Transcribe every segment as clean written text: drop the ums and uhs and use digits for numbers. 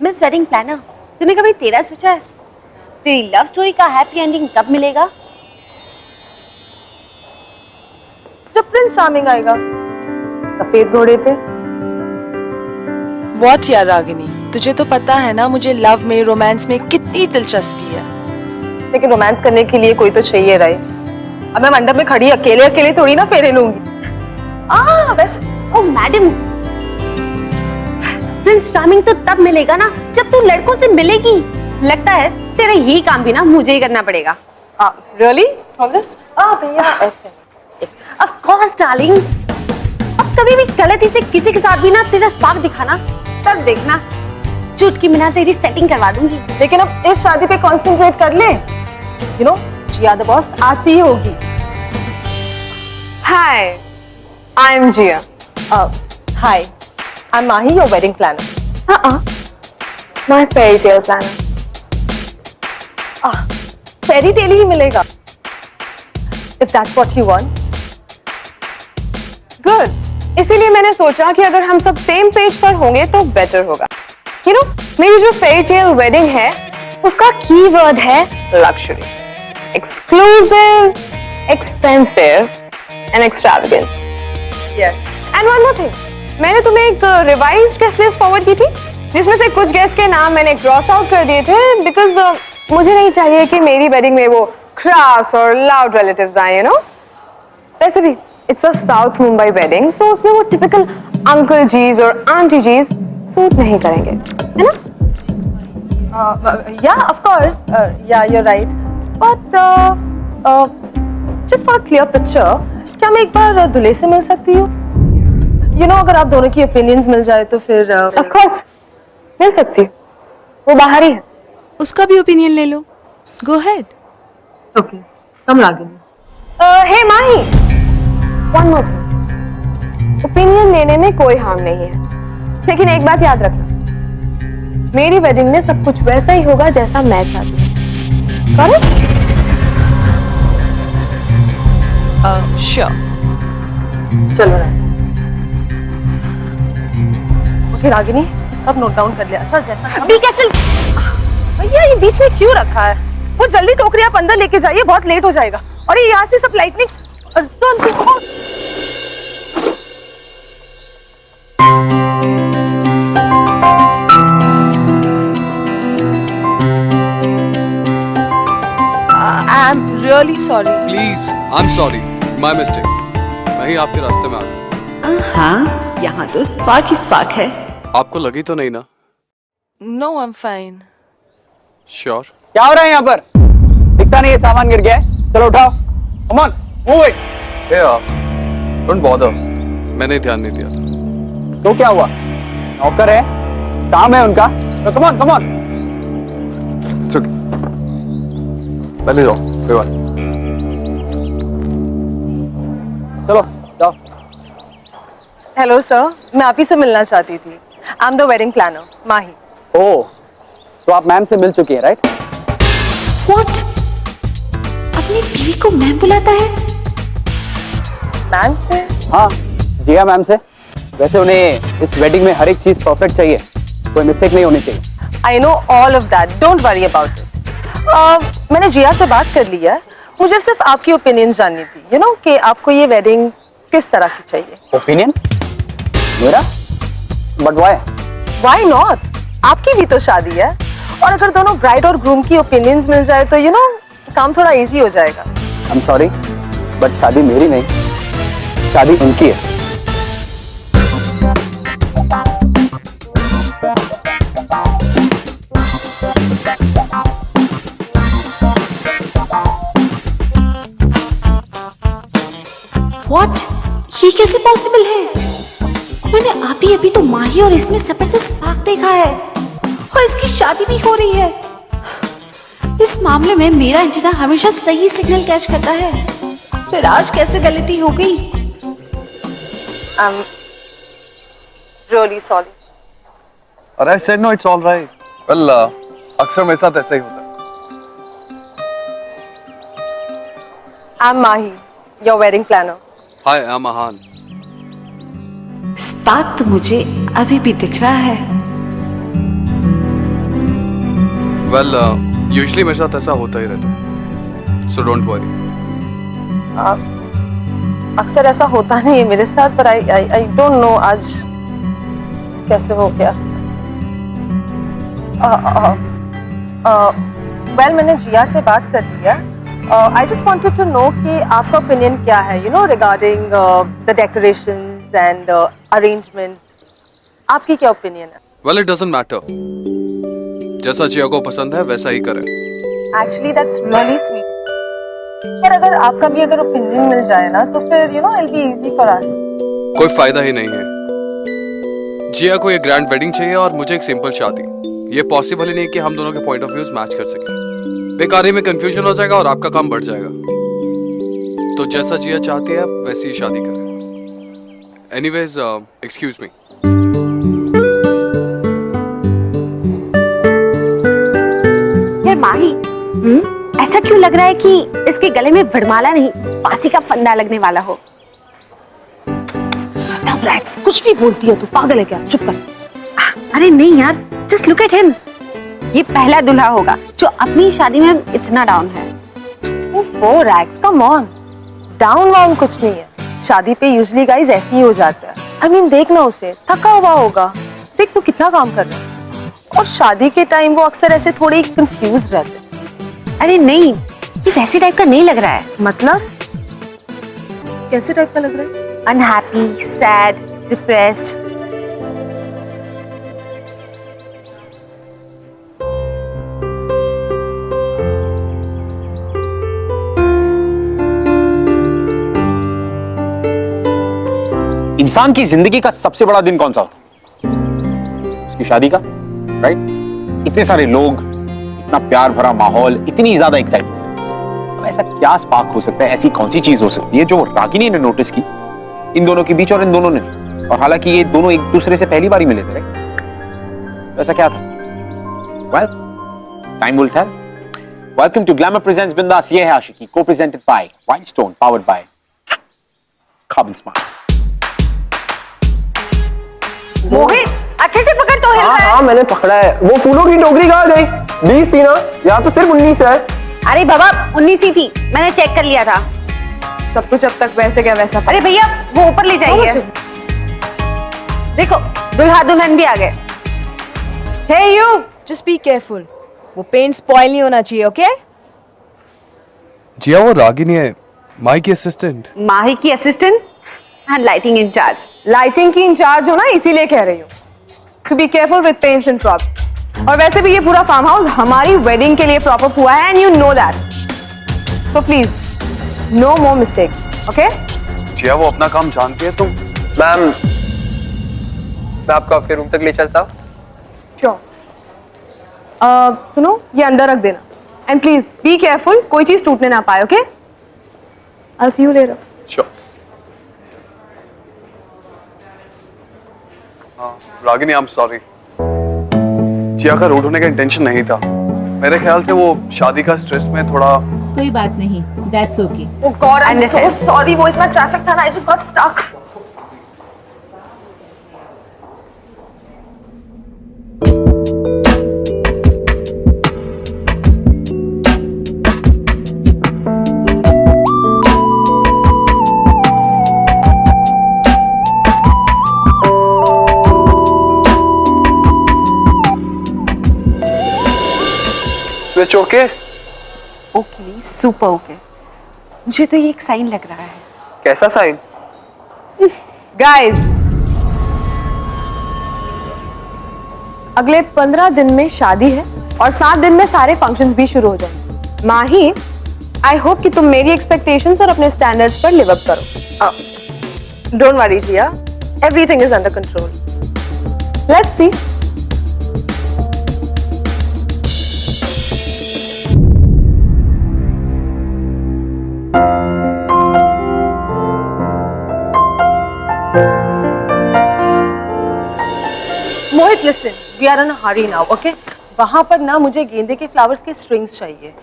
Miss wedding planner, तूने कभी तेरा सोचा है तेरी लव स्टोरी का हैप्पी एंडिंग कब मिलेगा? जब प्रिंस चार्मिंग आएगा सफेद घोड़े पे। What यार रागिनी, तुझे तो पता है ना मुझे लव में रोमांस में कितनी दिलचस्पी है। लेकिन रोमांस करने के लिए कोई तो चाहिए राय। अब मैं मंडप में खड़ी अकेले अकेले थोड़ी ना फेरे लूंगी। बस ओ मैडम, प्रिंस चार्मिंग तो तब मिलेगा ना जब तू लड़कों से मिलेगी। लगता है तेरा यही काम भी ना मुझे ही करना पड़ेगा। रियली? भैया ऐसे ऑफ कोर्स डार्लिंग, अब कभी भी गलती से किसी के साथ भी ना तेरा स्पार्क दिखाना, तब देखना चुटकी में ना तेरी सेटिंग करवा दूंगी। लेकिन अब इस शादी पे कंसंट्रेट कर ले। You know Jiya the boss आती होगी। Hi, I am Jiya. Hi, I am Mahi, your wedding planner. My fairy tale planner. Fairy tale ही मिलेगा। If that's what you want. Good, इसीलिए मैंने सोचा कि अगर हम सब सेम पेज पर होंगे तो बेटर होगा। यू नो मेरी जो फेरी टेल वेडिंग है उसका कीवर्ड है luxury, exclusive, expensive and extravagant. Yes, and one more thing, मैंने तुम्हें एक रिवाइज्ड गेस्ट लिस्ट फॉरवर्ड की थी जिसमें से कुछ गेस्ट के नाम मैंने क्रॉस आउट कर दिए थे बिकॉज मुझे नहीं चाहिए कि मेरी वेडिंग में वो क्रास और लाउड रिलेटिव्स आए, यू नो। वैसे भी it's a south Mumbai wedding, so उसमें वो टिपिकल अंकल जीज और आंटी जीज सूट नहीं करेंगे, है ना? Yeah of course, yeah you are right, but just for a clear picture, क्या मैं एक बार दूल्हे से मिल सकती हूँ? यू नो अगर आप दोनों की ओपिनियंस मिल जाए तो फिर ऑफ कोर्स मिल सकती हूँ, वो बाहर ही है। उसका भी ओपिनियन ले लो, गो अहेड। ओके, कम लागेंगे। हे माही, वन मोर थिंग, ओपिनियन लेने में कोई हार्म नहीं है, लेकिन एक बात याद रखना, मेरी वेडिंग में सब कुछ वैसा ही होगा जैसा मैं चाहती हूँ। करेक्ट? श्योर। चलो ना। ओके रागिनी, सब नोट डाउन कर लिया। अच्छा जैसा बी केयरफुल। भैया ये बीच में क्यों रखा है? वो जल्दी टोकरी आप अंदर लेके जाइए, बहुत लेट हो जाएगा। और ये यहाँ से सब lightning I am really sorry. Please, I am sorry, my mistake. मैं ही आपके रास्ते में आ गया। हाँ, यहाँ तो स्पार्क ही स्पार्क है। आपको लगी तो नहीं ना? No, I am fine. Sure? क्या हो रहा है यहाँ पर? दिखता नहीं है सामान गिर गया है। चलो उठाओ, come on, move it. Don't bother, मैंने ध्यान नहीं दिया था। तो क्या हुआ? नौकर है, काम है उनका, तो come on come on. It's okay, पहले जाओ, कोई बात। चलो जाओ। हेलो सर, मैं आप ही से मिलना चाहती थी। I am the wedding planner, Mahi. Oh, तो आप मैम से मिल चुकी हैं, राइट? What? अपनी बीवी को मैम बुलाता है? मैम से? हाँ, जिया मैम से। वैसे उन्हें इस वेडिंग में हर एक चीज परफेक्ट चाहिए, कोई मिस्टेक नहीं होनी चाहिए। I know all of that, don't worry about it. मैंने जिया से बात कर ली है, मुझे सिर्फ आपकी ओपिनियन जाननी थी, यू नो कि आपको ये वेडिंग किस तरह की चाहिए। ओपिनियन? मेरा? But why? Why not? आपकी भी तो शादी है, और अगर दोनों ब्राइड और ग्रूम की ओपिनियंस मिल जाए तो यू नो काम थोड़ा इजी हो जाएगा। आई एम सॉरी, बट शादी मेरी नहीं, शादी उनकी है। What? ये कैसे पॉसिबल है? मैंने अभी तो माही और इसमें जबरदस्त स्पार्क देखा है, और इसकी शादी भी हो रही है। इस मामले में मेरा एंटीना हमेशा सही सिग्नल कैच करता है, फिर आज कैसे गलती हो गई? Really sorry. अरे I said no, it's all right. Well, अक्सर मेरे साथ ऐसा ही होता है। I am Mahi, your wedding planner. Hi, I am Aahan. Spark तो मुझे अभी भी दिख रहा है। वेल यूजुअली मेरे साथ ऐसा होता ही रहता, सो डोंट वरी। अक्सर ऐसा होता नहीं है मेरे साथ, पर आई डोंट नो आज कैसे हो गया। वेल मैंने जिया से बात कर लिया। I just wanted to know कि आपका ओपिनियन क्या है, you know, regarding the decorations and arrangement. आपकी क्या ओपिनियन है? वेल इट डजंट मैटर, जैसा जिया को पसंद है वैसा ही करें। Actually that's really sweet. पर अगर आपका भी अगर ओपिनियन मिल जाए ना तो फिर you know it be easy for us. कोई फायदा ही नहीं है। जिया को ये ग्रैंड वेडिंग चाहिए और मुझे एक सिंपल शादी। ये पॉसिबल ही नहीं कि हम दोनों के पॉइंट ऑफ व्यूज मैच कर सकें। बेकार ही में कंफ्यूजन हो जाएगा और आपका काम बढ़ जाएगा। तो जैसा जिया चाहती है वैसी ही शादी करें। Anyways excuse me. ये माही, ऐसा क्यों लग रहा है कि इसके गले में वरमाला नहीं फांसी का फंदा लगने वाला हो? शट अप रैक्स, कुछ भी बोलती है तू, पागल है क्या? चुप कर। अरे नहीं यार, जस्ट लुक एट हिम। ये पहला दूल्हा होगा जो अपनी शादी में इतना डाउन है। ओह रैक्स, कम ऑन, डाउन वाउन कुछ नहीं है। शादी पे यूजुअली गाइस ऐसे ही हो जाता है। आई मीन देखना, उसे थका हुआ होगा, देख वो कितना काम कर रहा है। और शादी के टाइम वो अक्सर ऐसे थोड़े कंफ्यूज रहते हैं। अरे नहीं, ये वैसे टाइप का नहीं लग रहा है। मतलब कैसे टाइप का लग रहा है? Unhappy, sad, depressed. इंसान की जिंदगी का सबसे बड़ा दिन कौन सा होता है? उसकी शादी का, राइट? इतने सारे लोग, इतना प्यार भरा माहौल, इतनी ज्यादा एक्साइटमेंट। अब ऐसा क्या स्पार्क हो सकता है, ऐसी कौन सी चीज हो सकती है जो रागिनी ने नोटिस की इन दोनों के बीच और इन दोनों ने? और हालांकि ये दोनों एक दूसरे से पहली बार ही मिले थे, राइट? ऐसा क्या था? Well, time will tell. Welcome to Glamour presents Bindass, Yeh Hai Aashiqui, co presented by Wild Stone, powered by Kaabil Smart. Mohit, अच्छे से पकड़ तो हिल रहा है। हाँ मैंने पकड़ा है। वो फूलों की टोकरी कहाँ गई? 20 थी ना, यहाँ तो सिर्फ 19 है। अरे बाबा, 19 ही थी, मैंने चेक कर लिया था। सब कुछ अब तक वैसे क्या वैसा। अरे भैया, वो ऊपर ले जाइए। देखो, दुल्हा दुल्हन भी आ गए। हे यू, जस्ट बी केयरफुल, वो पेंट स्पॉइल नहीं होना चाहिए, ओके? जिया वो रागिनी है, माही की असिस्टेंट। माही की assistant and lighting incharge. Lighting की इंचार्ज हो ना, इसीलिए कह रही हूँ to be careful with paints and props. और वैसे भी ये पूरा फार्म हाउस हमारी वेडिंग के लिए प्रॉपर हुआ है, and you know that, so please no more mistakes, okay? Jiya वो अपना काम जानती है। तुम मैम, मैं आपको आपके रूम तक ले चलता हूँ। श्योर। सुनो, ये अंदर रख देना, एंड प्लीज बी केयरफुल, कोई चीज टूटने ना पाए, okay? I see you later. Sure. Ragini, I am sorry. Jiya का रूड होने का इंटेंशन नहीं था। मेरे ख्याल से वो शादी का स्ट्रेस में थोड़ा। कोई बात नहीं, that's okay. Oh God, I'm so sorry, वो इतना ट्रैफिक था ना, I just got stuck. Switch okay? Okay, super okay. मुझे तो ये एक साइन लग रहा है। कैसा साइन? Guys, अगले 15 दिन में शादी है और 7 दिन में सारे फंक्शंस भी शुरू हो जाएंगे। माही, आई होप कि तुम मेरी एक्सपेक्टेशंस और अपने स्टैंडर्ड्स पर लिव अप करो। Don't worry Jiya, everything is under control. Let's see. Mohit, listen, we are in a hurry now, okay? वहां पर ना मुझे गेंदे के फ्लावर्स के स्ट्रिंग्स चाहिए,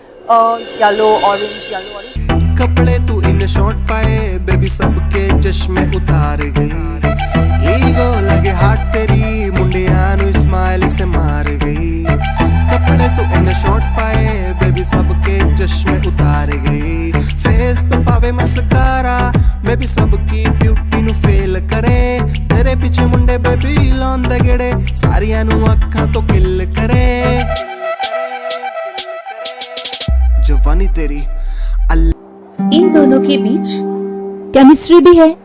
येलो ऑरेंज। कपड़े तू इन शॉर्ट पाए बेबी, सबके चश्मे उतार गई। ईगो लगे हाथ तेरी मुंडिया नु स्माइल से मार गई। कपड़े तू इन लाए मस्कारा बेबी सबकी ब्यूटी नु फेल करे तेरे पीछे मुंडे बेबी लांदे गेड़े सारियां नु अखां तो किल करे जवानी तेरी इन दोनों के बीच केमिस्ट्री भी है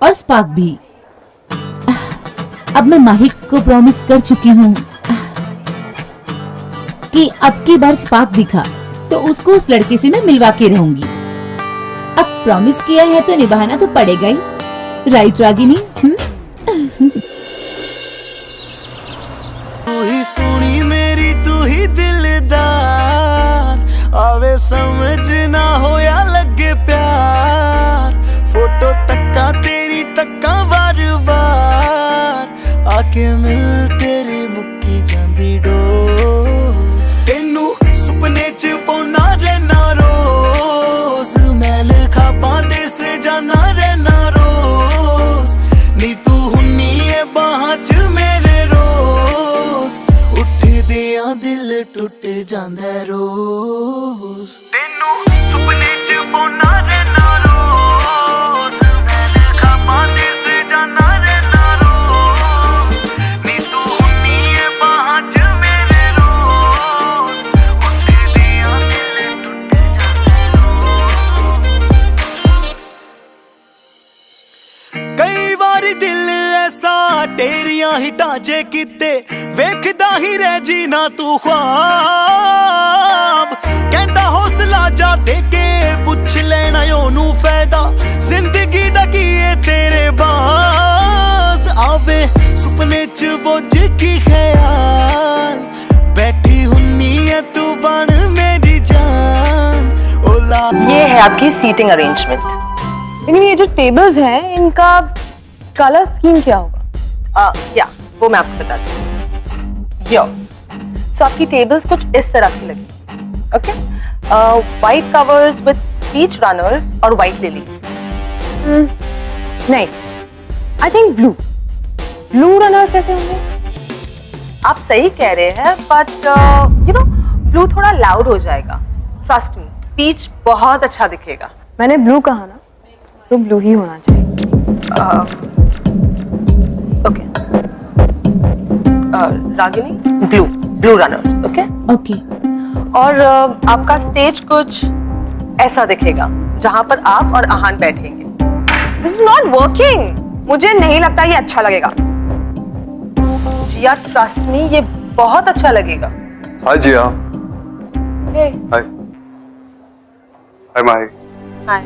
और स्पार्क भी। अब मैं माही को प्रॉमिस कर चुकी हूँ कि अब की बार स्पार्क दिखा तो उसको उस लड़के से मैं मिलवा के रहूंगी। अब प्रॉमिस किया है तो निभाना तो पड़ेगा ही, राइट रागिनी? तू ही सोनी मेरी तू ही दिलदार आवे समझ ना हो या लगे प्यार फोटो तक्का तेरी तक्का बार बार आके मिल तेरी मुक्की जांदी डोज तेनू सुपने च पौना रहना रोज मैं लिखा पांदे से जाना रहना रोज नी तू हुन्नी है बाहां च मेरे रोज उठ दिया दिल टूट जांदा रोज तेनू सुपने च पौना रहना रोज मैं लिखा पांदे से जाना रहना रोज नी तू हुन्नी है बाहां च मेरे रोज उठ दिया दिल टूट जांदा रोज कई बारी दिल ऐसा तेरियां ही ढांचे किते वेखदा ही रह जी ना तू ख्वाब कहंदा हौसला जा दे के पुछ लेना ओनू फायदा जिंदगी दा की है तेरे बास आवे सुपने च बोझ की ख्याल बैठी हुन्नी है तू बन मेरी जान ओला ये है आपकी सीटिंग अरेंजमेंट। लेकिन ये जो टेबल्स हैं इनका कलर स्कीम क्या होगा? या वो मैं आपको बताती हूँ। सो आपकी टेबल्स कुछ इस तरह की लगी, okay? White covers with peach runners और वाइट लिली। नहीं, आई थिंक ब्लू रनर्स कैसे होंगे? आप सही कह रहे हैं बट यू नो ब्लू थोड़ा लाउड हो जाएगा। ट्रस्ट मी, पीच बहुत अच्छा दिखेगा। मैंने ब्लू कहा ना, तो ब्लू ही होना चाहिए। Okay Ragini, blue runners, okay? Okay. और आपका स्टेज कुछ ऐसा दिखेगा जहां पर आप और आहान बैठेंगे। This is not working. मुझे नहीं लगता ये अच्छा लगेगा। जिया ट्रस्ट मी, ये बहुत अच्छा लगेगा। Hi Jiya. Hey hi. Hi Mahi. Hi.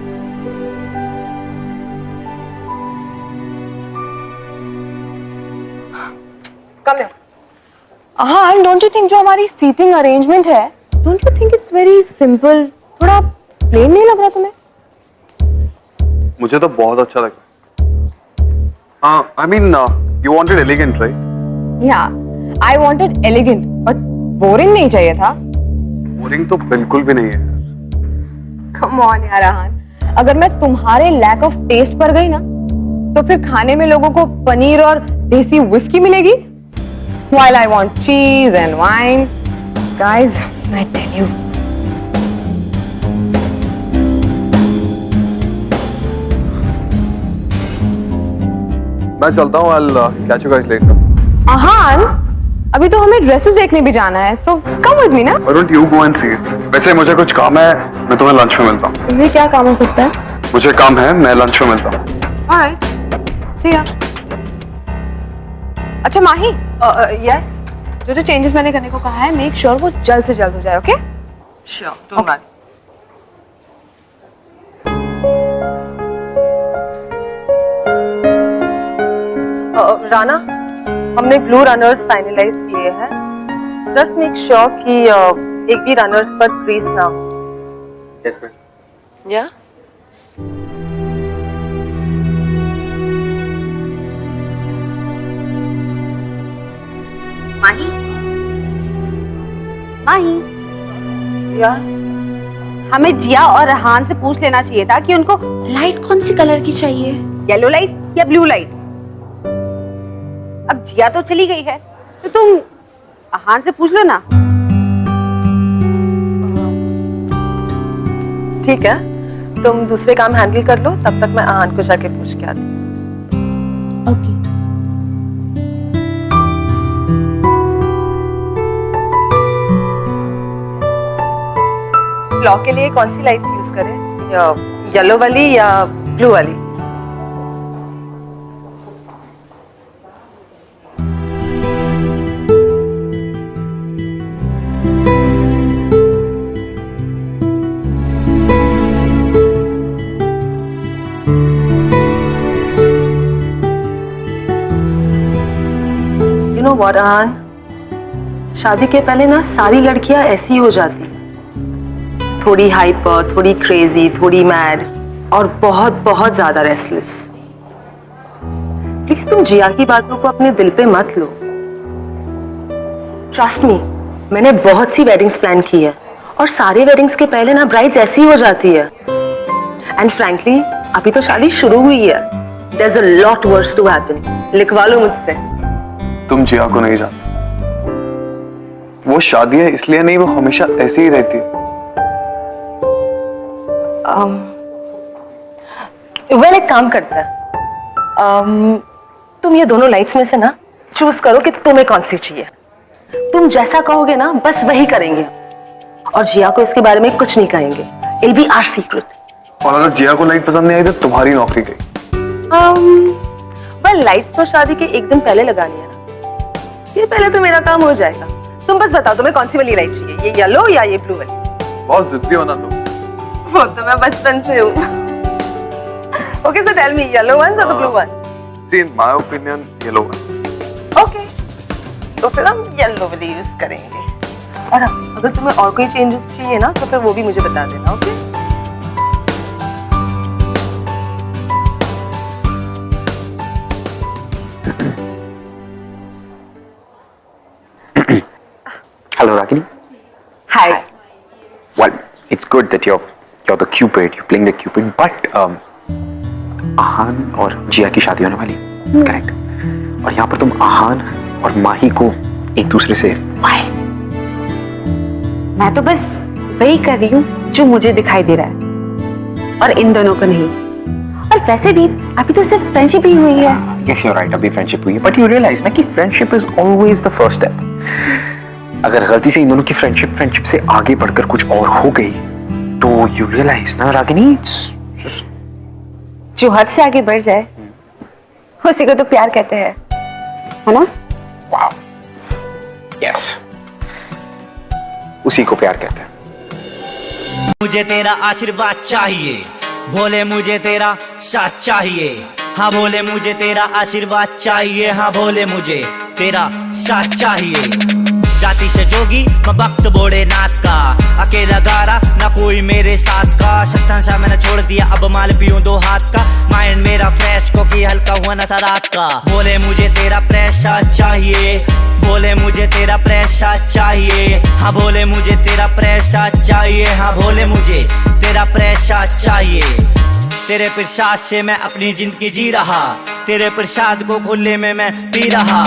Come here. Aahan, don't you think जो हमारी सीटिंग अरेंजमेंट है, don't you think it's very simple? थोड़ा प्लेन नहीं लग रहा तुम्हें? मुझे तो बहुत अच्छा लगा। हाँ, I mean, you wanted elegant, right? Yeah, I wanted elegant, but boring नहीं चाहिए था। बोरिंग तो बिल्कुल भी नहीं है। Come on यार आहान, अगर मैं तुम्हारे लैक ऑफ टेस्ट पर गई ना, तो फिर खाने में लोगों को पनीर और देसी विस्की मिलेगी, while I want cheese and wine. Guys, I tell you. मैं चलता हूँ। I'll catch you guys later. आहान, अभी तो हमें ड्रेसेस देखने भी जाना है, so come with me ना? Why don't you go and see it? वैसे मुझे कुछ काम है, मैं तुम्हें लंच में मिलता हूँ। तुम्हें क्या काम हो सकता है? मुझे काम है, मैं लंच में मिलता हूँ। Alright, see ya. अच्छा माही, yes, जो चेंजेस मैंने करने को कहा है, मेक श्योर वो जल्द से जल्द हो जाए, okay? Sure, don't worry. Rana, हमने ब्लू रनर्स फाइनलाइज किए हैं। जस्ट मेक श्योर कि एक भी रनर्स पर क्रीज ना हो। Yes, ma'am. या माही, माही, या हमें जिया और रेहान से पूछ लेना चाहिए था कि उनको लाइट कौन सी कलर की चाहिए? येलो लाइट या ब्लू लाइट। अब जिया तो चली गई है, तो तुम रेहान से पूछ लो ना। ठीक है, तुम दूसरे काम हैंडल कर लो, तब तक मैं आहान को जाके पूछ के आती हूँ। ओके। क्लॉक के लिए कौन सी लाइट्स यूज करें, या येलो वाली या ब्लू वाली? You know what, आहान, शादी के पहले ना सारी लड़कियां ऐसी हो जाती, थोड़ी हाइपर, थोड़ी क्रेजी, थोड़ी मैड और बहुत बहुत ज्यादा रेस्टलेस। प्लीज तुम जिया की बातों को अपने दिल पे मत लो। ट्रस्ट मी, मैंने बहुत सी वेडिंग्स प्लान की है और सारे वेडिंग्स के पहले ना ब्राइड्स ऐसी हो जाती है। एंड फ्रैंकली अभी तो शादी शुरू हुई है। There's a lot worse to happen. लिखवा लो मुझसे। तुम जिया को नहीं जानते, वो शादी है इसलिए नहीं, वो हमेशा ऐसी ही रहती है। वेल एक काम करता है, तुम ये दोनों लाइट्स में से ना चूज करो कि तुम्हें कौन सी चाहिए। तुम जैसा कहोगे ना बस वही करेंगे, और जिया को इसके बारे में कुछ नहीं कहेंगे। It'll be our secret. और अगर जिया को लाइट पसंद नहीं आई तो तुम्हारी नौकरी गई। वेल लाइट्स तो शादी के एक दिन पहले लगानी है ना, ये पहले तो मेरा काम हो जाएगा। तुम बस बताओ तुम्हें कौन सी वाली लाइट चाहिए, ये येलो या ये ब्लू वाली? बहुत जिद्दी होना तुम। वो तो मैं बचपन से हूँ। Okay, so tell me, yellow ones or the blue ones? See, in my opinion, yellow one. Okay, तो फिर हम येलो वाली यूज करेंगे। और अगर तुम्हें और कोई चेंजेस चाहिए ना तो फिर वो भी मुझे बता देना। Okay? Hello, Ragini. Hi. Well, it's good that you're the Cupid. You're playing the Cupid, but आहान और जिया की शादी होने वाली, करेक्ट? और यहाँ पर तुम आहान और माही को एक दूसरे से why? मैं तो बस वही कर रही हूँ जो मुझे दिखाई दे रहा है, और इन दोनों को नहीं। और वैसे भी अभी तो सिर्फ फ्रेंडशिप ही हुई है। Yes, you're right. अभी फ्रेंडशिप हुई है, but you realize ना कि friendship is always the first step. अगर गलती से इन दोनों की फ्रेंडशिप से आगे बढ़कर कुछ और हो गई तो you realize ना रागिनी, जो हद से आगे बढ़ जाए उसी को तो प्यार कहते हैं, है ना? wow, yes, उसी को प्यार कहते हैं। मुझे तेरा आशीर्वाद चाहिए, बोले मुझे तेरा साथ चाहिए। हाँ बोले मुझे तेरा आशीर्वाद चाहिए, हाँ बोले मुझे तेरा साथ चाहिए। जाति से जोगी मैं भक्त बोड़े नाथ का, अकेला गारा ना कोई मेरे साथ का। सस्ता सा मैंने छोड़ दिया अब माल पीऊं दो हाथ का। माइंड मेरा फ्रेश को कि हल्का हुआ नशा रात का। बोले मुझे तेरा प्रेशर चाहिए, बोले मुझे तेरा प्रेशर चाहिए। हाँ बोले मुझे तेरा प्रेशर चाहिए, हाँ बोले मुझे तेरा प्रेशर चाहिए। तेरे प्रसाद से मैं अपनी जिंदगी जी रहा, तेरे प्रसाद को खुले में मैं पी रहा।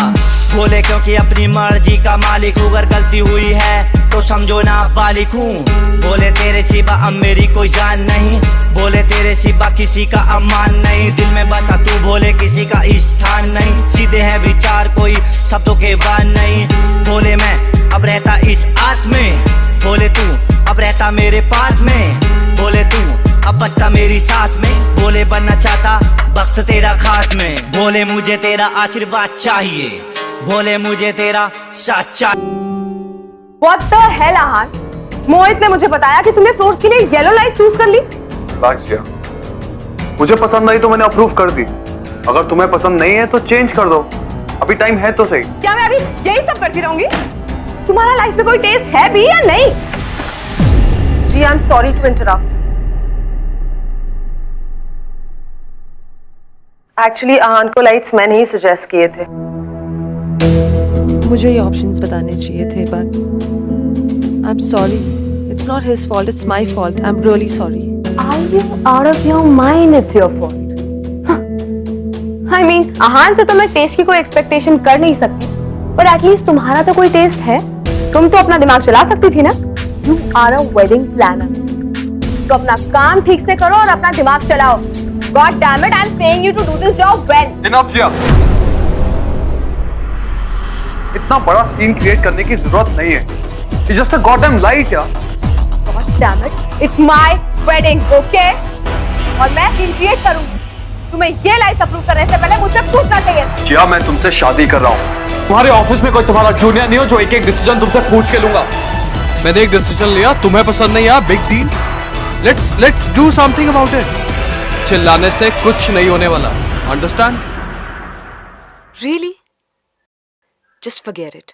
बोले क्योंकि अपनी मर्जी का मालिक हूँ, अगर गलती हुई है तो समझो ना बालिक हूँ। बोले तेरे सिवा अब मेरी कोई जान नहीं, बोले तेरे सिवा किसी का अम्मान नहीं। दिल में बसा तू, बोले किसी का स्थान नहीं। सीधे है विचार कोई शब्दों के बान नहीं। बोले मैं अब रहता इस आस में, बोले तू अब रहता मेरे पास में। बोले तू अब बसता मेरी सांस में, बोले बनना चाहता वक्त तेरा खास में। बोले मुझे तेरा आशीर्वाद चाहिए, बोले मुझे तेरा साथ चाहिए। What the hell, आहान? मोहित ने मुझे बताया कि तुमने फ्लोर्स के लिए येलो लाइट चूज कर ली। जिया, मुझे पसंद आई तो मैंने अप्रूव कर दी। अगर तुम्हें पसंद नहीं है तो चेंज कर दो, अभी टाइम है तो सही। क्या मैं अभी यही सब करती रहूंगी? तुम्हारा लाइफ में कोई टेस्ट है भी या नहीं? जी, I am sorry to interrupt. Actually Aahan को लाइट्स मैंने ही सजेस्ट किए थे। मुझे ये ऑप्शंस बताने चाहिए थे, but I am sorry, it's not his fault, it's my fault. I am really sorry. Are you out of your mind? It's your fault. I mean, आहान से तो मैं टेस्ट की कोई एक्सपेक्टेशन कर नहीं सकती, पर एटलीस्ट तुम्हारा तो कोई टेस्ट है। तुम तो अपना दिमाग चला सकती थी ना। You are a wedding planner. तो अपना काम ठीक से करो और अपना दिमाग चलाओ। God damn it, I'm paying you to do this job well. Enough, जिया। इतना बड़ा सीन क्रिएट करने की जरूरत नहीं है। It's just a goddamn light, यार। God damn it, it's my wedding, okay? और मैं सीन क्रिएट करूंगी। तुम्हें ये लाइट अप्रूव करने से पहले मुझसे पूछना चाहिए था। जिया, मैं तुमसे शादी कर रहा हूँ। तुम्हारे ऑफिस में कोई तुम्हारा जूनियर नहीं हो जो एक एक डिसीजन तुमसे पूछ के लूंगा। मैंने एक डिसीजन लिया, तुम्हें पसंद नहीं आया, big deal. Let's do something about it. चिल्लाने से कुछ नहीं होने वाला, understand? Really? Just forget it.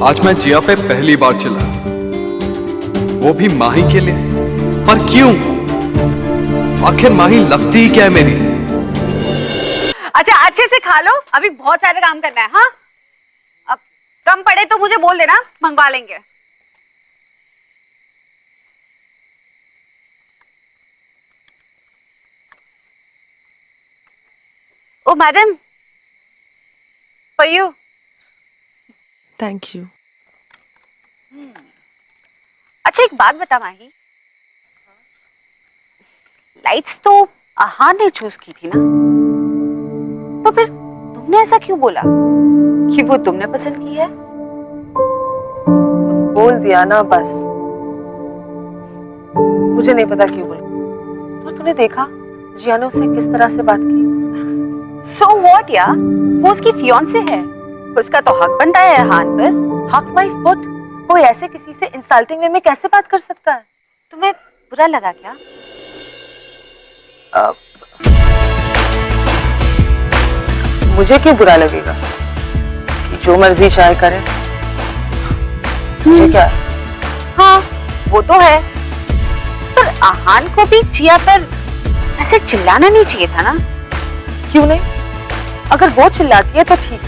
आज मैं जिया पे पहली बार चिल्लाया, वो भी माही के लिए। पर क्यों? आखिर माही लगती ही क्या है मेरी? अच्छा अच्छे से खा लो, अभी बहुत सारे काम करना है। हाँ, अब कम पड़े तो मुझे बोल देना, मंगवा लेंगे। Oh madam, for you. Thank you. अच्छा एक बात बता माही, लाइट्स तो आहान ने चूज की थी ना, तो फिर तुमने ऐसा क्यों बोला कि वो तुमने पसंद की है? बोल दिया ना बस। मुझे नहीं पता क्यों बोला। और तूने देखा जिया ने उससे किस तरह से बात की। सो व्हाट यार, वो उसकी फियांसे है, उसका तो हक बनता है आहान पर। हक माय फुट, कोई ऐसे किसी से इंसल्टिंग वे में कैसे बात कर सकता है? तुम्हें बुरा लगा क्या? मुझे क्यों बुरा लगेगा कि जो मर्जी चाहे करे। मुझे क्या? हाँ वो तो है, पर आहान को भी जिया पर ऐसे चिल्लाना नहीं चाहिए था ना? क्यों नहीं? अगर वो चिल्लाती है तो ठीक,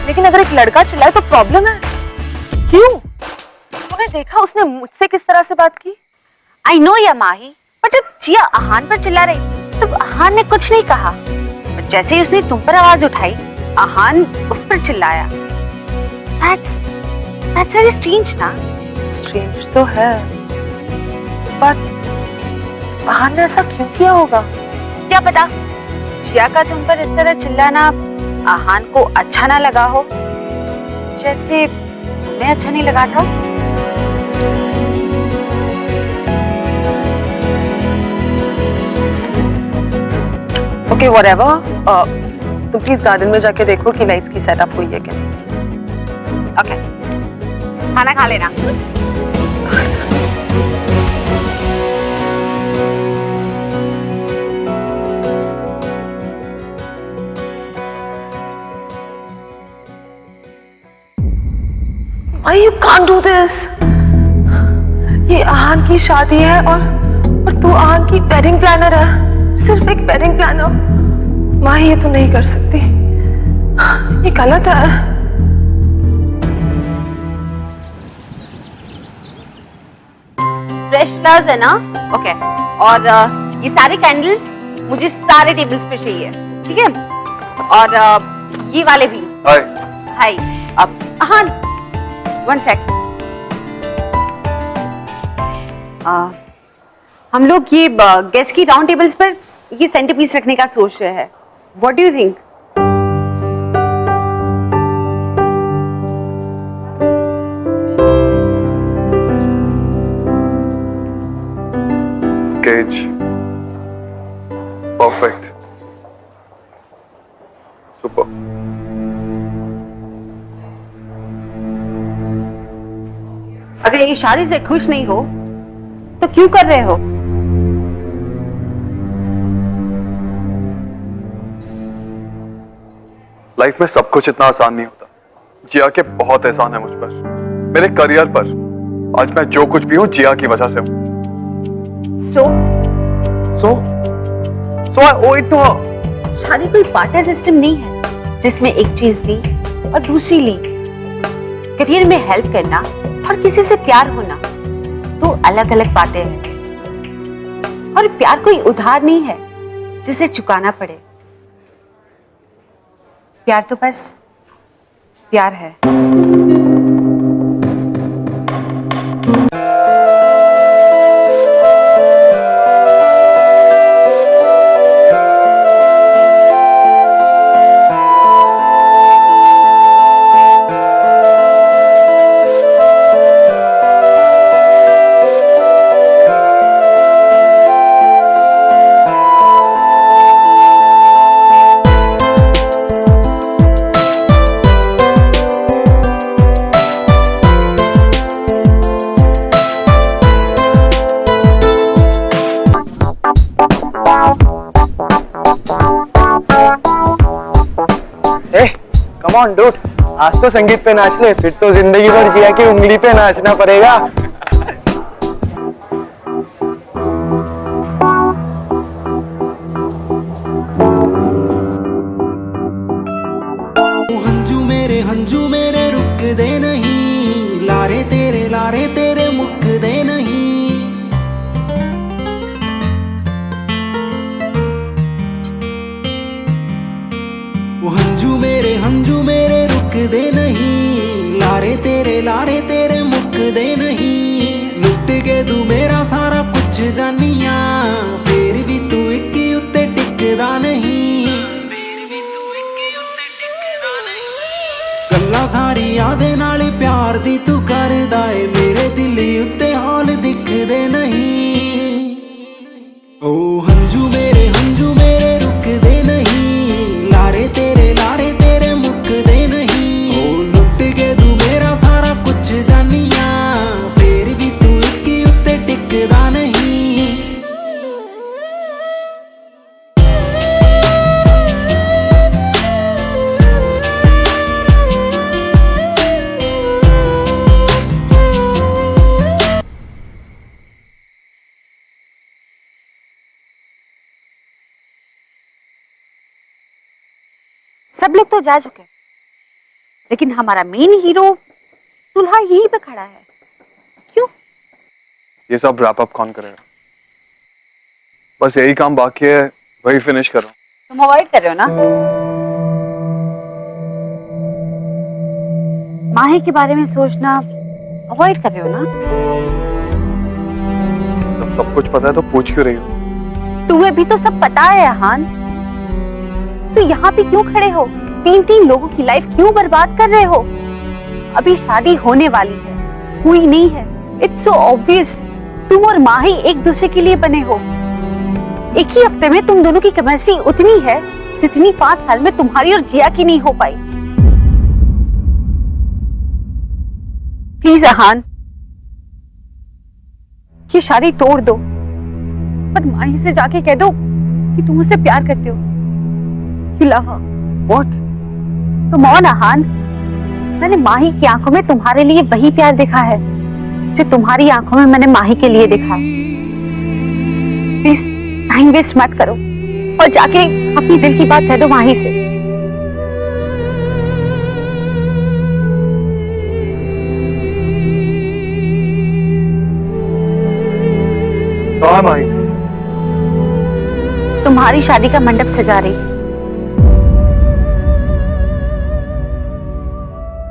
लेकिन अगर एक लड़का चिल्लाए तो प्रॉब्लम है। क्यों? तूने देखा उसने मुझसे किस तरह से बात की? आई नो या माही, पर जब जिया आहान पर चिल्ला रही तब आहान ने कुछ नहीं कहा, पर जैसे ही उसने तुम पर आवाज उठाई आहान उस पर चिल्लाया। That's very strange ना? स्ट्रेंज तो है, पर आहान ने ऐसा क्यों किया होगा? क्या पता जिया का तुम पर इस तरह चिल्लाना आहान को अच्छा ना लगा हो, जैसे तुम्हें अच्छा नहीं लगा था। ओके व्हाटएवर, तुम प्लीज गार्डन में जाके देखो कि लाइट्स की सेटअप हुई है क्या। ओके, खाना खा लेना। Why you can't do this? ये आहान की शादी है और तू आहान की वेडिंग प्लानर है, सिर्फ एक वेडिंग प्लानर। माही ये तो नहीं कर सकती, ये गलत है। फ्रेश फ्लावर्स है ना? ओके, और ये सारे कैंडल्स मुझे सारे टेबल्स पे चाहिए, ठीक है? और ये वाले भी। हाय। हाय। अब आहान, वन सेक। हम लोग ये गेस्ट की राउंड टेबल्स पर ये सेंटरपीस रखने का सोच रहे हैं। What do you think? Cage perfect, super. अगर ये शादी से खुश नहीं हो तो क्यों कर रहे हो? लाइफ में सब कुछ इतना आसान नहीं होता। जिया के बहुत एहसान है मुझ पर, मेरे करियर पर। आज मैं जो कुछ भी हूं जिया की वजह से हूं। So I owe it to her. शादी कोई पार्टनर सिस्टम नहीं है जिसमें एक चीज दी और दूसरी ली। करियर में हेल्प करना और किसी से प्यार होना, दो अलग अलग बातें हैं। और प्यार कोई उधार नहीं है जिसे चुकाना पड़े। प्यार तो बस प्यार है। कम ऑन डूड, आज तो संगीत पे नाच ले, फिर तो जिंदगी भर जिया की उंगली पे नाचना पड़ेगा। हंजू मेरे रुक दे नहीं, लारे तेरे मुक दे नहीं। हंजू मेरे रुक दे नहीं, लारे तेरे मुक दे नहीं। लुट के तू मेरा सारा कुछ जानिया, फिर भी तू एक उत्ते टिकदा नहीं, गल्लां सारी यादें नाल प्यार दी तू करदा ए, मेरे दिल उत्ते हाल दिखदे नहीं। ओ हंजू मेरे रुक दे नहीं, लारे तेरे मुक दे नहीं। ओ लुट के तू मेरा सारा कुछ जानिया, फिर भी तू एक उत्ते टिकदा नहीं। सब लोग तो जा चुके, लेकिन हमारा मेन हीरो दुल्हा यहीं पे खड़ा है। क्यों? ये सब रैप अप कौन करेगा? बस यही काम बाकी है, वही फिनिश करो। तुम अवॉइड कर रहे हो ना? माही के बारे में सोचना अवॉइड कर रहे हो ना? जब सब कुछ पता है तो पूछ क्यों रही हो? तुम्हें भी तो सब पता है अहान, तो यहाँ पे क्यों खड़े हो? तीन लोगों की लाइफ क्यों बर्बाद कर रहे हो? अभी शादी होने वाली है, हुई नहीं है। इट्स सो ऑब्वियस, तुम और माही एक दूसरे के लिए बने हो। एक ही हफ्ते में तुम दोनों की केमिस्ट्री उतनी है जितनी 5 साल में तुम्हारी और जिया की नहीं हो पाई। प्लीज अहान, ये शादी तोड़ दो, पर माही से जाके कह दो कि तुम उससे प्यार करते हो। What? तुम ऑन अहान, मैंने माही की आंखों में तुम्हारे लिए वही प्यार देखा है जो तुम्हारी आंखों में मैंने माही के लिए देखा। प्लीज टाइम वेस्ट मत करो और जाके अपनी दिल की बात कह दो माही से। कहाँ माही? तुम्हारी शादी का मंडप सजा रही है।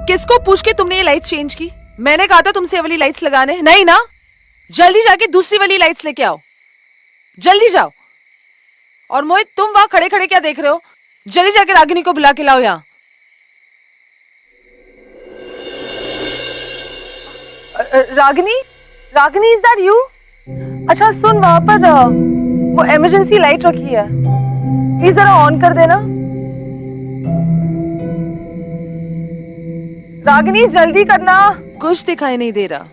किसको पूछ के तुमने ये लाइट्स चेंज की? मैंने कहा था तुमसे ये वाली लाइट्स लगाने, नहीं ना? जल्दी जाके दूसरी वाली लाइट्स लेके आओ, जल्दी जाओ। और मोहित, तुम वहां खड़े खड़े क्या देख रहे हो? जल्दी जाके रागिनी को बुला के लाओ यहाँ। Ragini, is that you? अच्छा सुन, वहां पर वो इमरजेंसी लाइट रखी है, प्लीज जरा ऑन कर देना। रागिनी जल्दी करना। कुछ दिखाई नहीं दे रहा।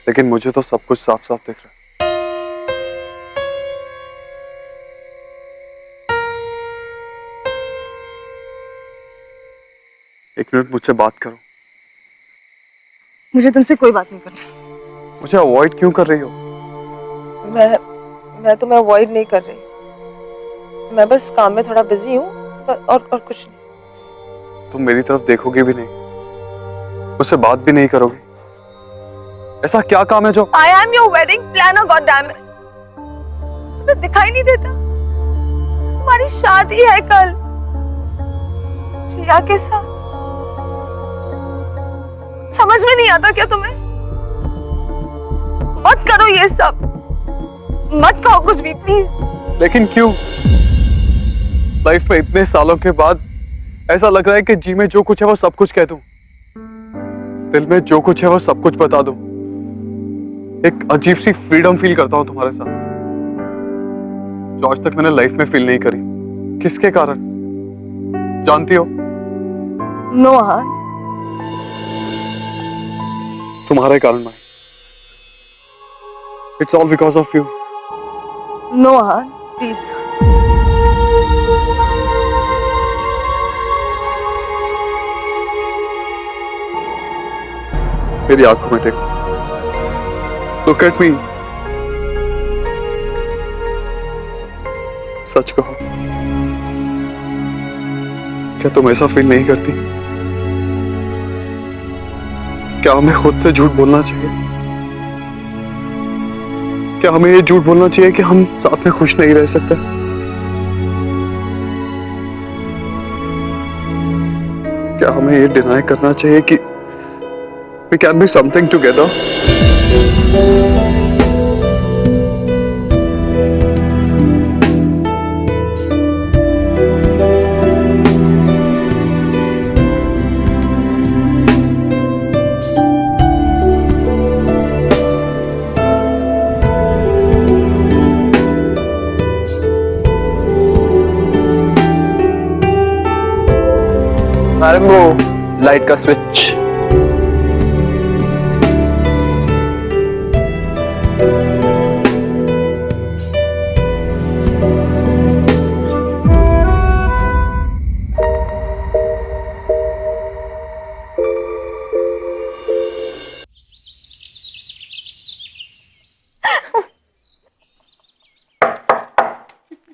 लेकिन मुझे तो सब कुछ साफ साफ दिख रहा है। एक मिनट मुझसे बात करो। मुझे तुमसे कोई बात नहीं करनी। मुझे अवॉइड क्यों कर रही हो? मैं तुम्हें अवॉइड नहीं कर रही, मैं बस काम में थोड़ा बिजी हूँ और कुछ नहीं। तुम मेरी तरफ देखोगे भी नहीं, मुझसे बात भी नहीं करोगे? ऐसा क्या काम है जो? I am your wedding planner, goddammit. तुम्हें दिखाई नहीं देता? तुम्हारी शादी है कल जिया के साथ। समझ में नहीं आता क्या तुम्हें? मत करो ये सब, मत कहो कुछ भी प्लीज। लेकिन क्यों? लाइफ में इतने सालों के बाद ऐसा लग रहा है कि जी में जो कुछ है वो सब कुछ कह दूं, दिल में जो कुछ है वो सब कुछ बता दूं। एक अजीब सी फ्रीडम फील करता हूं तुम्हारे साथ, जो आज तक मैंने लाइफ में फील नहीं करी। किसके कारण जानती हो? नो हाँ, तुम्हारे कारण Mahi. It's all because of you. No हाँ प्लीज। मेरी आंखों में देखो, लुक एट मी। सच कहो, क्या तुम ऐसा फील नहीं करती? क्या हमें खुद से झूठ बोलना चाहिए? क्या हमें ये झूठ बोलना चाहिए कि हम साथ में खुश नहीं रह सकते? क्या हमें ये डिनाई करना चाहिए कि we can be something together? Madam वो लाइट का स्विच।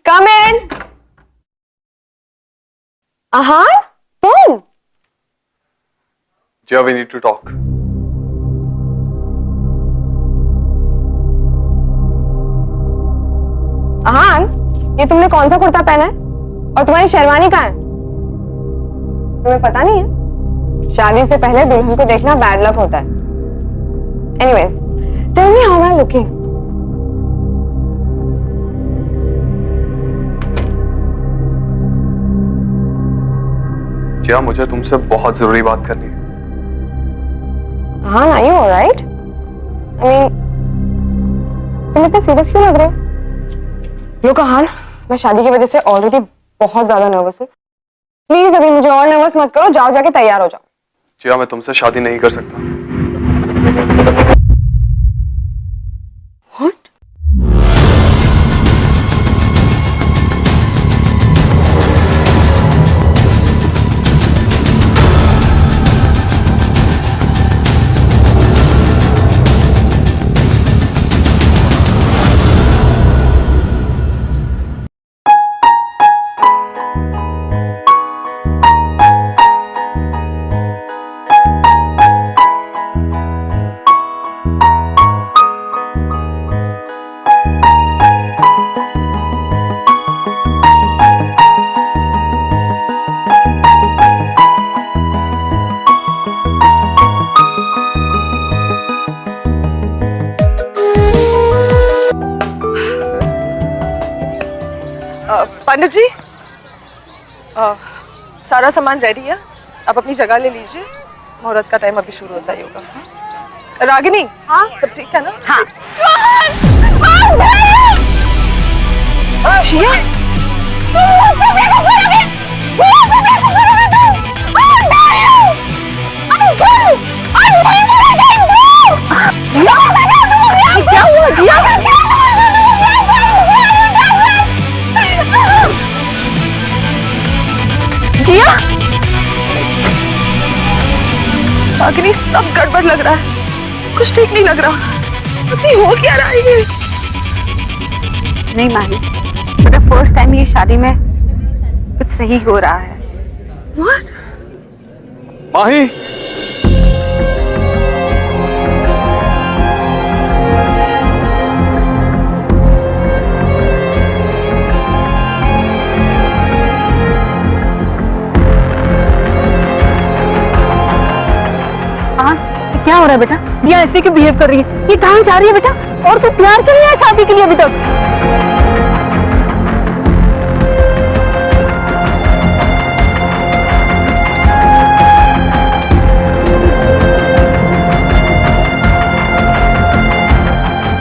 Come in. Ahan, तुम? Jia, we need to talk. आहान, ये तुमने कौन सा कुर्ता पहना है? और तुम्हारी शेरवानी कहाँ है? तुम्हें पता नहीं है? शादी से पहले दुल्हन को देखना बैड लक होता है। Anyways, tell me how am I looking? जिया, मुझे तुमसे बहुत जरूरी बात करनी है। आहान, are you alright? I mean, तुम इतना सीरियस क्यों लग रहे हो? लोग आहान, मैं शादी की वजह से ऑलरेडी बहुत ज्यादा नर्वस हूँ। प्लीज अभी मुझे और नर्वस मत करो, जाओ जाके तैयार हो जाओ। जिया, मैं तुमसे शादी नहीं कर सकता। What? पंडित जी, सारा सामान रेडी है, आप अपनी जगह ले लीजिए। मुहूर्त का टाइम अभी शुरू होता ही होगा। हाँ? रागिनी, हाँ सब ठीक है ना? हाँ। जिया, क्या हुआ जिया? जिया, रागिनी सब गड़बड़ लग रहा है, कुछ ठीक नहीं लग रहा। अभी हो क्या रहा है? नहीं माही, फॉर द फर्स्ट टाइम ये शादी में कुछ सही हो रहा है। What? माही, हो रहा है बेटा? दिया ऐसे क्यों बिहेव कर रही है? ये कहाँ जा रही है बेटा? और तू तैयार क्यों नहीं है शादी के लिए अभी तक?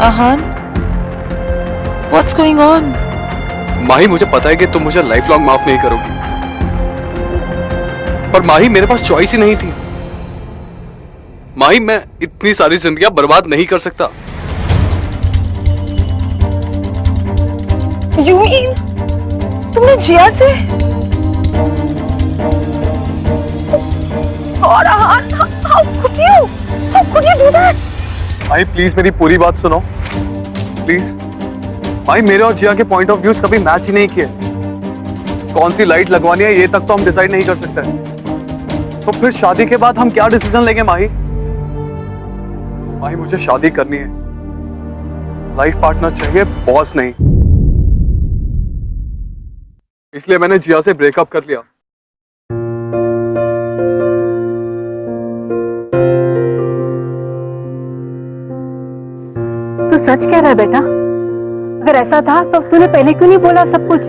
आहान, what's going on? माही, मुझे पता है कि तुम मुझे लाइफ लॉन्ग माफ नहीं करोगी, पर माही मेरे पास चॉइस ही नहीं थी। माही, मैं इतनी सारी जिंदगियां बर्बाद नहीं कर सकता। You mean तुमने जिया से और how could you do that? Mahi please मेरी पूरी बात सुनो प्लीज। माही, मेरे और जिया के पॉइंट ऑफ व्यूज कभी मैच ही नहीं किए। कौन सी लाइट लगवानी है ये तक तो हम डिसाइड नहीं कर सकते। तो फिर शादी के बाद हम क्या डिसीजन लेंगे माही? माही, मुझे शादी करनी है, लाइफ पार्टनर चाहिए, बॉस नहीं। इसलिए मैंने जिया से ब्रेकअप कर लिया। तू सच कह रहा है बेटा? अगर ऐसा था तो तूने पहले क्यों नहीं बोला सब कुछ?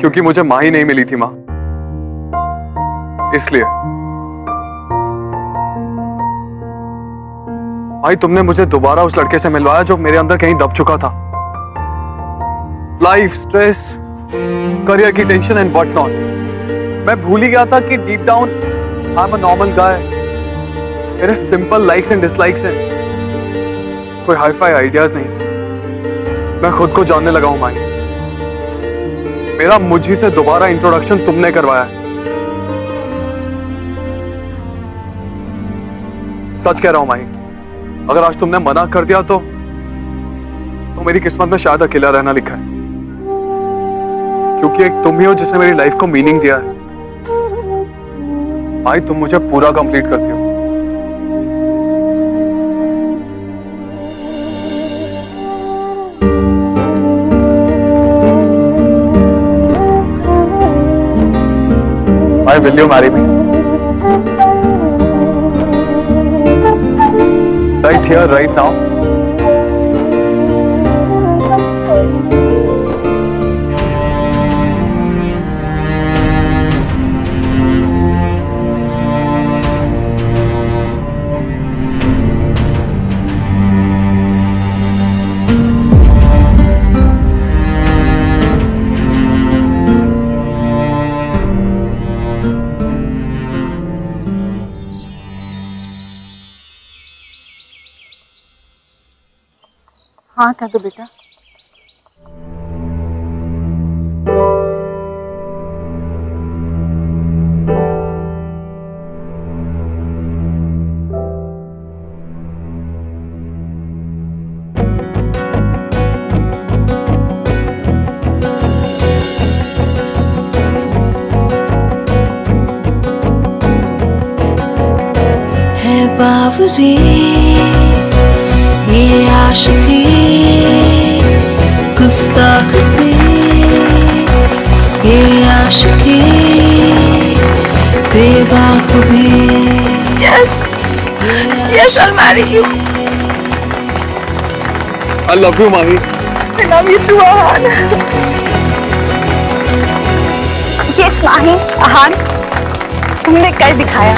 क्योंकि मुझे माँ ही नहीं मिली थी माँ, इसलिए। भाई, तुमने मुझे दोबारा उस लड़के से मिलवाया जो मेरे अंदर कहीं दब चुका था। लाइफ, स्ट्रेस, करियर की टेंशन एंड व्हाट नॉट। मैं भूल ही गया था कि deep down I am a normal guy. मेरे सिंपल लाइक्स एंड डिसलाइक्स हैं, कोई हाई फाई आइडियाज नहीं। मैं खुद को जानने लगा हूं माही। मेरा मुझी से दोबारा इंट्रोडक्शन तुमने करवाया है। सच कह रहा हूं माही, अगर आज तुमने मना कर दिया तो मेरी किस्मत में शायद अकेला रहना लिखा है, क्योंकि एक तुम ही हो जिसने मेरी लाइफ को मीनिंग दिया है। भाई, तुम मुझे पूरा कंप्लीट करती हो। भाई, will you marry me? Right here, right now. हाँ था तो बेटा। है बावरी ये आशिकी गुस्ताख सी, ये आशिकी बेबाखुबी। Yes, yes, I'll marry you. I love you, Mahi. I love you too, Aahan. Yes Mahi, Aahan, तुमने कर दिखाया।